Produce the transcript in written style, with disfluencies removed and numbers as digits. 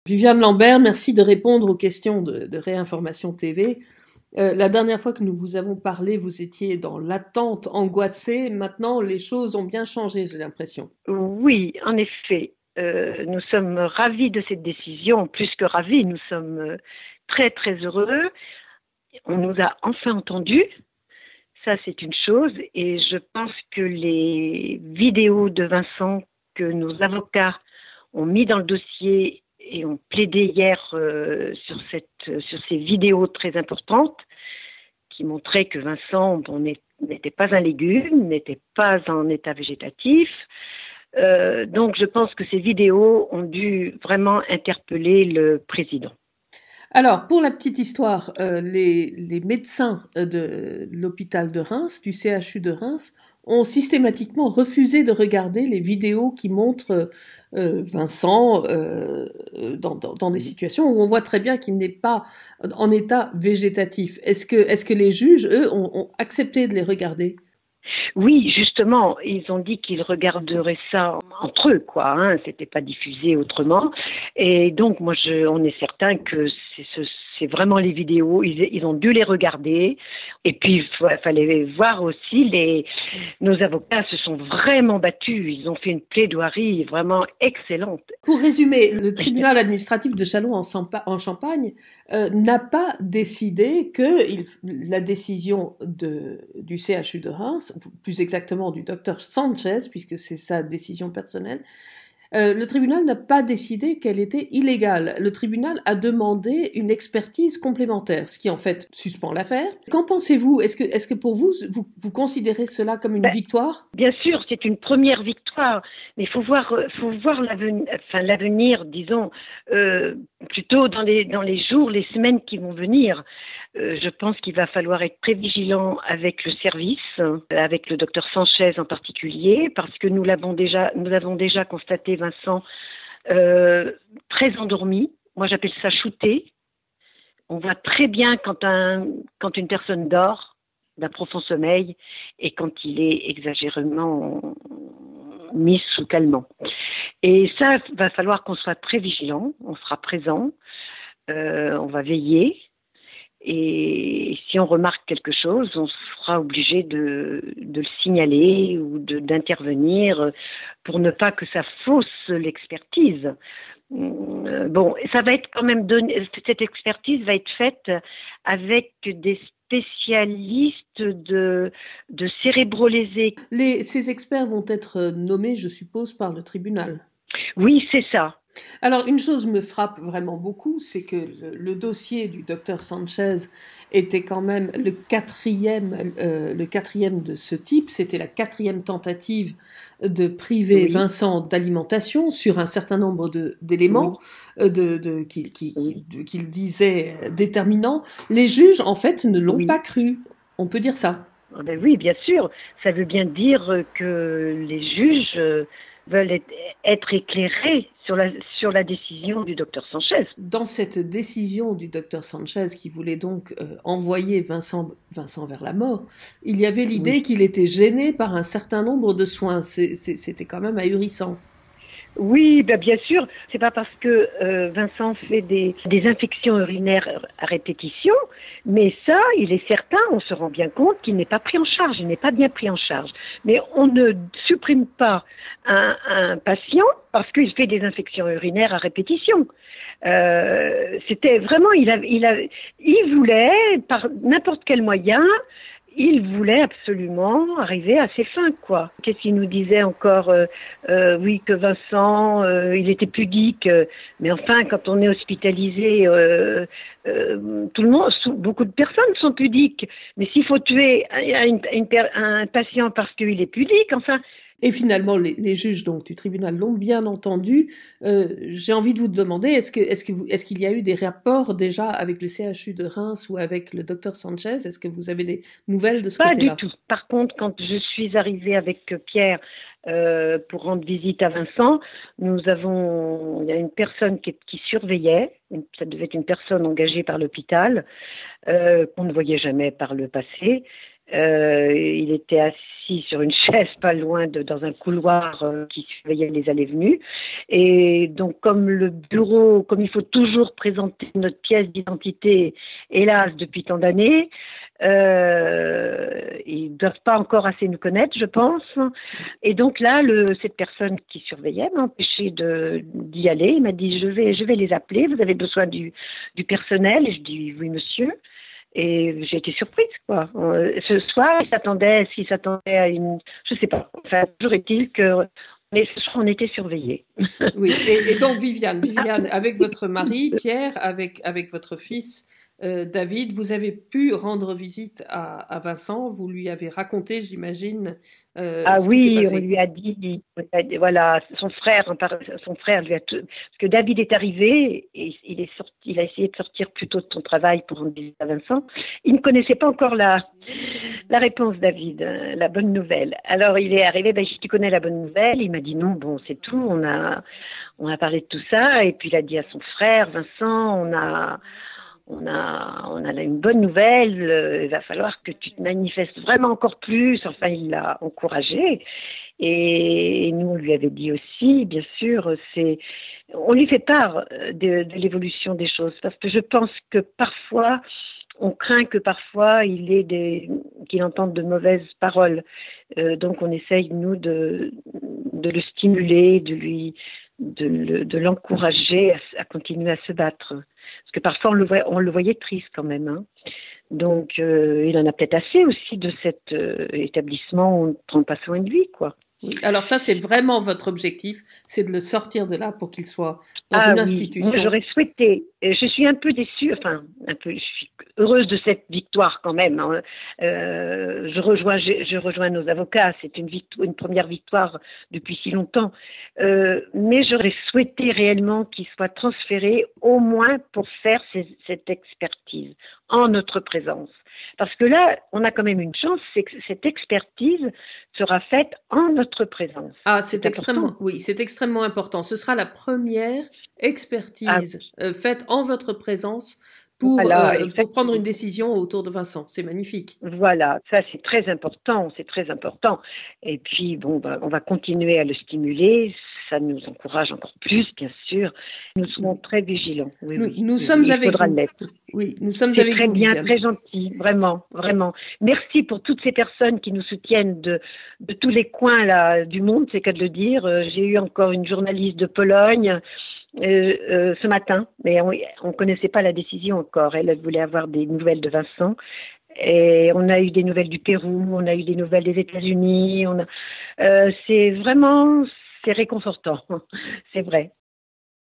Viviane Lambert, merci de répondre aux questions de Réinformation TV. La dernière fois que nous vous avons parlé, vous étiez dans l'attente angoissée. Maintenant, les choses ont bien changé, j'ai l'impression. Oui, en effet, nous sommes ravis de cette décision, plus que ravis, nous sommes très très heureux. On nous a enfin entendus, ça c'est une chose, et je pense que les vidéos de Vincent que nos avocats ont mis dans le dossier et ont plaidé hier sur ces vidéos très importantes qui montraient que Vincent n'était pas un légume, n'était pas en état végétatif. Donc je pense que ces vidéos ont dû vraiment interpeller le président. Alors, pour la petite histoire, les médecins de l'hôpital de Reims, du CHU de Reims, ont systématiquement refusé de regarder les vidéos qui montrent Vincent dans des situations où on voit très bien qu'il n'est pas en état végétatif. Est-ce que les juges, eux, ont accepté de les regarder? Oui, justement, ils ont dit qu'ils regarderaient ça entre eux, quoi. Hein, c'était pas diffusé autrement. Et donc, on est certain que c'est vraiment les vidéos. Ils ont dû les regarder. Et puis, il fallait voir aussi nos avocats se sont vraiment battus. Ils ont fait une plaidoirie vraiment excellente. Pour résumer, le tribunal administratif de Châlons-en-Champagne n'a pas décidé que la décision du CHU de Reims, plus exactement du docteur Sanchez, puisque c'est sa décision personnelle, le tribunal n'a pas décidé qu'elle était illégale. Le tribunal a demandé une expertise complémentaire, ce qui en fait suspend l'affaire. Qu'en pensez-vous? Est-ce que pour vous, vous considérez cela comme une victoire? Bien sûr, c'est une première victoire, mais il faut voir l'avenir, disons, plutôt dans les jours, les semaines qui vont venir. Je pense qu'il va falloir être très vigilant avec le service, avec le docteur Sanchez en particulier, parce que nous avons déjà constaté Vincent très endormi. Moi, j'appelle ça shooté. On voit très bien quand une personne dort d'un profond sommeil et quand il est exagérément mis sous calmant. Et ça, va falloir qu'on soit très vigilant, on sera présent, on va veiller. Et si on remarque quelque chose, on sera obligé de le signaler ou d'intervenir pour ne pas que ça fausse l'expertise. Bon, ça va être quand même cette expertise va être faite avec des spécialistes de cérébrolésés. Ces experts vont être nommés, je suppose, par le tribunal. Oui, c'est ça. Alors, une chose me frappe vraiment beaucoup, c'est que le dossier du docteur Sanchez était quand même le quatrième de ce type. C'était la quatrième tentative de priver Vincent d'alimentation sur un certain nombre d'éléments qu'il disait déterminants. Les juges, en fait, ne l'ont pas cru. On peut dire ça. Ben oui, bien sûr. Ça veut bien dire que les juges veulent être éclairés sur la décision du docteur Sanchez. Dans cette décision du docteur Sanchez qui voulait donc envoyer Vincent vers la mort, il y avait l'idée qu'il était gêné par un certain nombre de soins. C'était quand même ahurissant. Oui, ben bien sûr. C'est pas parce que Vincent fait des infections urinaires à répétition, mais ça, il est certain, on se rend bien compte qu'il n'est pas pris en charge, il n'est pas bien pris en charge. Mais on ne supprime pas un patient parce qu'il fait des infections urinaires à répétition. C'était vraiment, il voulait par n'importe quel moyen. Il voulait absolument arriver à ses fins, quoi. Qu'est-ce qu'il nous disait encore oui, que Vincent, il était pudique. Mais enfin, quand on est hospitalisé, tout le monde, beaucoup de personnes sont pudiques. Mais s'il faut tuer un patient parce qu'il est pudique, enfin... Et finalement, les juges donc du tribunal l'ont bien entendu. J'ai envie de vous demander, est-ce qu'il y a eu des rapports déjà avec le CHU de Reims ou avec le docteur Sanchez? Est-ce que vous avez des nouvelles de ce côté-là? Pas du tout. Par contre, quand je suis arrivée avec Pierre pour rendre visite à Vincent, il y a une personne qui surveillait. Ça devait être une personne engagée par l'hôpital qu'on ne voyait jamais par le passé. Il était assis sur une chaise pas loin dans un couloir qui surveillait les allées-venues. Et donc, comme il faut toujours présenter notre pièce d'identité, hélas, depuis tant d'années, ils ne doivent pas encore assez nous connaître, je pense. Et donc là, cette personne qui surveillait m'a empêché d'y aller. Il m'a dit, je vais les appeler, vous avez besoin du personnel? Et je dis, oui, monsieur. Et j'ai été surprise, quoi. Ce soir, s'il s'attendait à je sais pas. Enfin, toujours est-il que ce soir, on était surveillés. Oui. Et donc, Viviane, avec votre mari, Pierre, avec votre fils, David, vous avez pu rendre visite à Vincent. Vous lui avez raconté, j'imagine, Ah ce qui s'est oui, on passé. lui a dit, voilà, son frère lui a parce que David est arrivé et il a essayé de sortir plus tôt de son travail pour rendre visite à Vincent. Il ne connaissait pas encore la réponse, David, la bonne nouvelle. Alors il est arrivé, tu connais la bonne nouvelle? Il m'a dit non, bon, c'est tout, on a parlé de tout ça et puis il a dit à son frère, Vincent, on a une bonne nouvelle, il va falloir que tu te manifestes vraiment encore plus. Enfin, il l'a encouragé. Et nous, on lui avait dit aussi, bien sûr, on lui fait part de l'évolution des choses. Parce que je pense que parfois, on craint que parfois, qu'il entende de mauvaises paroles. Donc, on essaye, nous, de le stimuler, de l'encourager à continuer à se battre. Parce que parfois, on le voyait triste quand même. Hein. Donc, il en a peut-être assez aussi de cet établissement où on ne prend pas soin de lui, quoi. Oui. Alors ça, c'est vraiment votre objectif, c'est de le sortir de là pour qu'il soit dans Ah une oui, moi institution. j'aurais souhaité. Je suis un peu déçue, enfin un peu. Je suis heureuse de cette victoire quand même. Hein. Je rejoins nos avocats. C'est une première victoire depuis si longtemps. Mais j'aurais souhaité réellement qu'il soit transféré au moins pour faire cette expertise en notre présence. Parce que là, on a quand même une chance, c'est que cette expertise sera faite en notre présence. Ah, c'est extrêmement important. Ce sera la première expertise faite en votre présence pour prendre une décision autour de Vincent. C'est magnifique. Voilà, ça c'est très important, c'est très important. Et puis bon, on va continuer à le stimuler, ça nous encourage encore plus, bien sûr. Nous serons très vigilants. Oui, nous sommes avec faudra vous. l'être. Oui, nous sommes c'est avec très vous. Bien, Viviane. très gentil, vraiment, vraiment. Merci pour toutes ces personnes qui nous soutiennent de tous les coins là du monde, c'est qu'à de le dire. J'ai eu encore une journaliste de Pologne. Ce matin, mais on ne connaissait pas la décision encore. Elle voulait avoir des nouvelles de Vincent. Et on a eu des nouvelles du Pérou, on a eu des nouvelles des États-Unis. C'est réconfortant, c'est vrai.